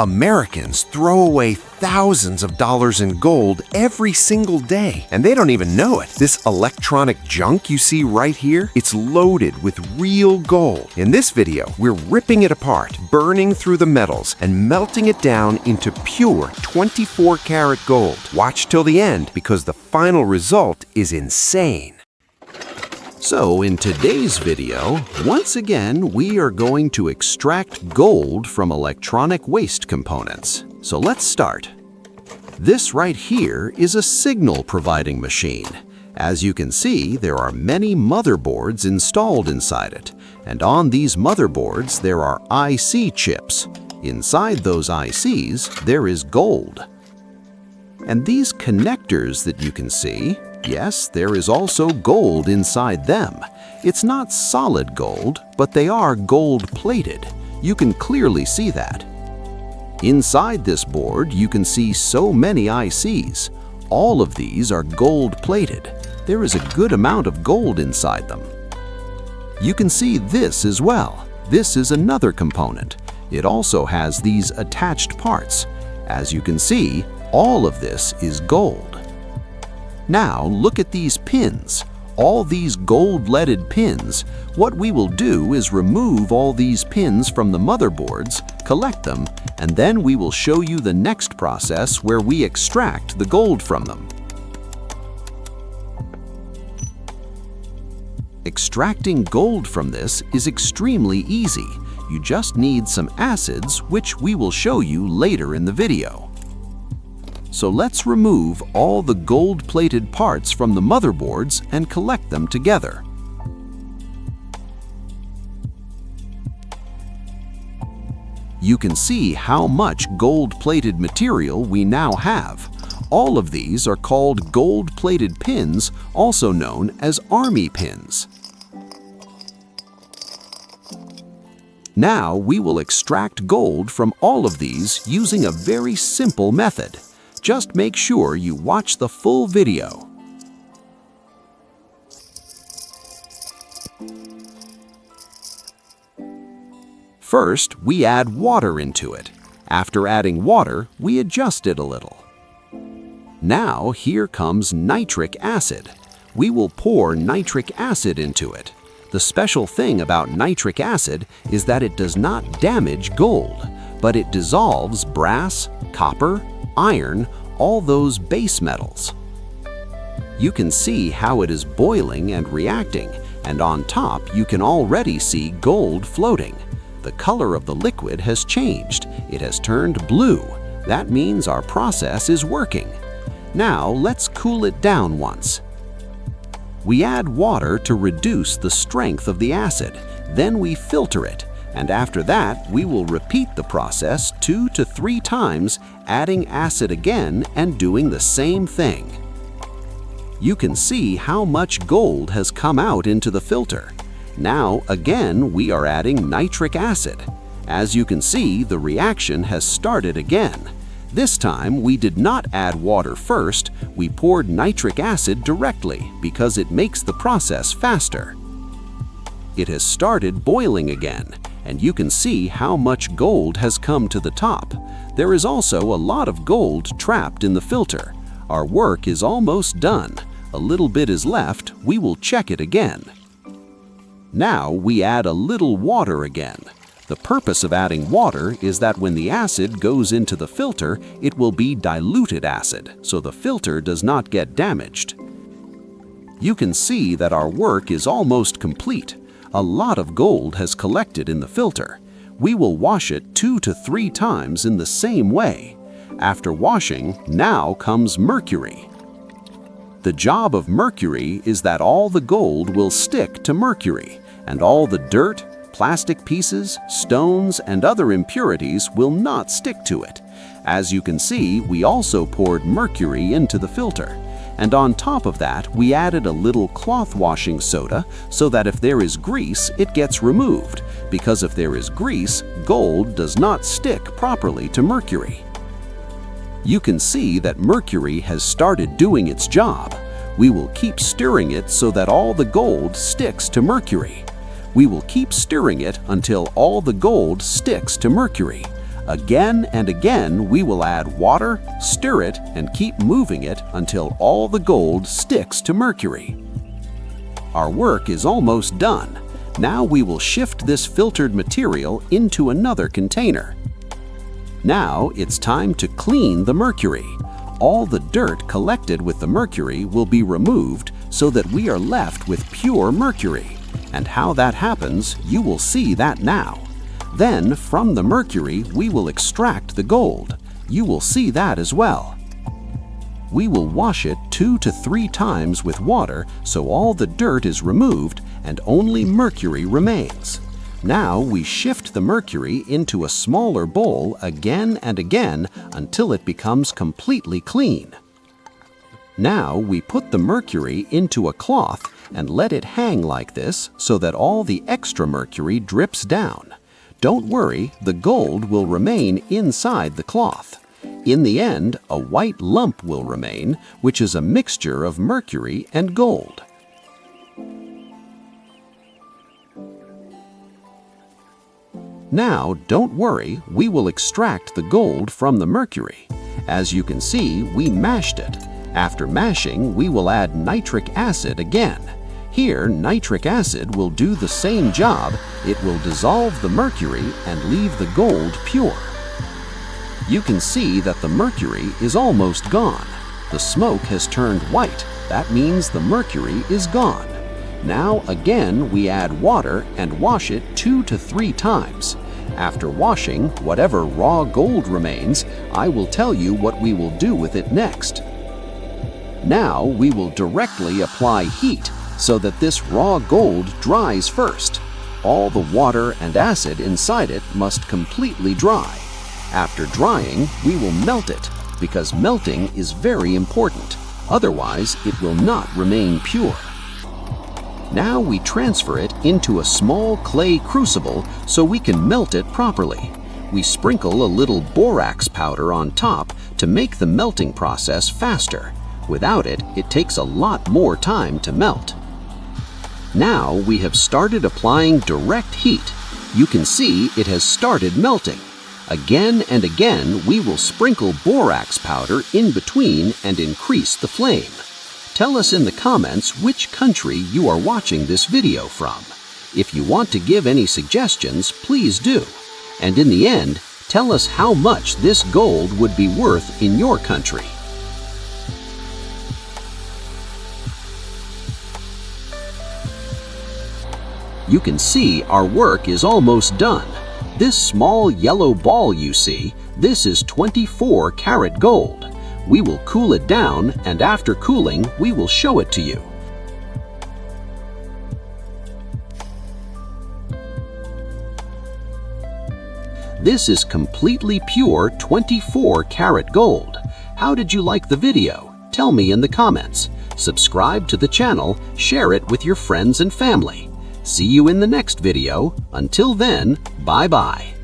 Americans throw away thousands of dollars in gold every single day, and they don't even know it. This electronic junk you see right here, it's loaded with real gold. In this video, we're ripping it apart, burning through the metals, and melting it down into pure 24-karat gold. Watch till the end, because the final result is insane. So in today's video, once again, we are going to extract gold from electronic waste components. So let's start. This right here is a signal providing machine. As you can see, there are many motherboards installed inside it. And on these motherboards, there are IC chips. Inside those ICs, there is gold. And these connectors that you can see, yes, there is also gold inside them. It's not solid gold, but they are gold-plated. You can clearly see that. Inside this board, you can see so many ICs. All of these are gold-plated. There is a good amount of gold inside them. You can see this as well. This is another component. It also has these attached parts. As you can see, all of this is gold. Now look at these pins, all these gold-leaded pins. What we will do is remove all these pins from the motherboards, collect them, and then we will show you the next process where we extract the gold from them. Extracting gold from this is extremely easy. You just need some acids, which we will show you later in the video. So let's remove all the gold-plated parts from the motherboards and collect them together. You can see how much gold-plated material we now have. All of these are called gold-plated pins, also known as army pins. Now we will extract gold from all of these using a very simple method. Just make sure you watch the full video. First, we add water into it. After adding water, we adjust it a little. Now, here comes nitric acid. We will pour nitric acid into it. The special thing about nitric acid is that it does not damage gold, but it dissolves brass, copper, iron, all those base metals. You can see how it is boiling and reacting, and on top you can already see gold floating. The color of the liquid has changed. It has turned blue. That means our process is working. Now let's cool it down once. We add water to reduce the strength of the acid. Then we filter it. And after that, we will repeat the process 2 to 3 times, adding acid again and doing the same thing. You can see how much gold has come out into the filter. Now, again, we are adding nitric acid. As you can see, the reaction has started again. This time, we did not add water first. We poured nitric acid directly because it makes the process faster. It has started boiling again, and you can see how much gold has come to the top. There is also a lot of gold trapped in the filter. Our work is almost done. A little bit is left. We will check it again. Now we add a little water again. The purpose of adding water is that when the acid goes into the filter, it will be diluted acid, so the filter does not get damaged. You can see that our work is almost complete. A lot of gold has collected in the filter. We will wash it 2 to 3 times in the same way. After washing, now comes mercury. The job of mercury is that all the gold will stick to mercury, and all the dirt, plastic pieces, stones, and other impurities will not stick to it. As you can see, we also poured mercury into the filter. And on top of that, we added a little cloth washing soda so that if there is grease, it gets removed. Because if there is grease, gold does not stick properly to mercury. You can see that mercury has started doing its job. We will keep stirring it so that all the gold sticks to mercury. We will keep stirring it until all the gold sticks to mercury. Again and again, we will add water, stir it, and keep moving it until all the gold sticks to mercury. Our work is almost done. Now we will shift this filtered material into another container. Now it's time to clean the mercury. All the dirt collected with the mercury will be removed so that we are left with pure mercury. And how that happens, you will see that now. Then, from the mercury, we will extract the gold. You will see that as well. We will wash it 2 to 3 times with water so all the dirt is removed and only mercury remains. Now we shift the mercury into a smaller bowl again and again until it becomes completely clean. Now we put the mercury into a cloth and let it hang like this so that all the extra mercury drips down. Don't worry, the gold will remain inside the cloth. In the end, a white lump will remain, which is a mixture of mercury and gold. Now, don't worry, we will extract the gold from the mercury. As you can see, we mashed it. After mashing, we will add nitric acid again. Here, nitric acid will do the same job. It will dissolve the mercury and leave the gold pure. You can see that the mercury is almost gone. The smoke has turned white. That means the mercury is gone. Now again we add water and wash it 2 to 3 times. After washing, whatever raw gold remains, I will tell you what we will do with it next. Now we will directly apply heat so that this raw gold dries first. All the water and acid inside it must completely dry. After drying, we will melt it, because melting is very important. Otherwise, it will not remain pure. Now we transfer it into a small clay crucible so we can melt it properly. We sprinkle a little borax powder on top to make the melting process faster. Without it, it takes a lot more time to melt. Now we have started applying direct heat. You can see it has started melting. Again and again, we will sprinkle borax powder in between and increase the flame. Tell us in the comments which country you are watching this video from. If you want to give any suggestions, please do. And in the end, tell us how much this gold would be worth in your country. You can see our work is almost done. This small yellow ball you see, this is 24 karat gold. We will cool it down, and after cooling, we will show it to you. This is completely pure 24 karat gold. How did you like the video? Tell me in the comments. Subscribe to the channel, share it with your friends and family. See you in the next video. Until then, bye-bye.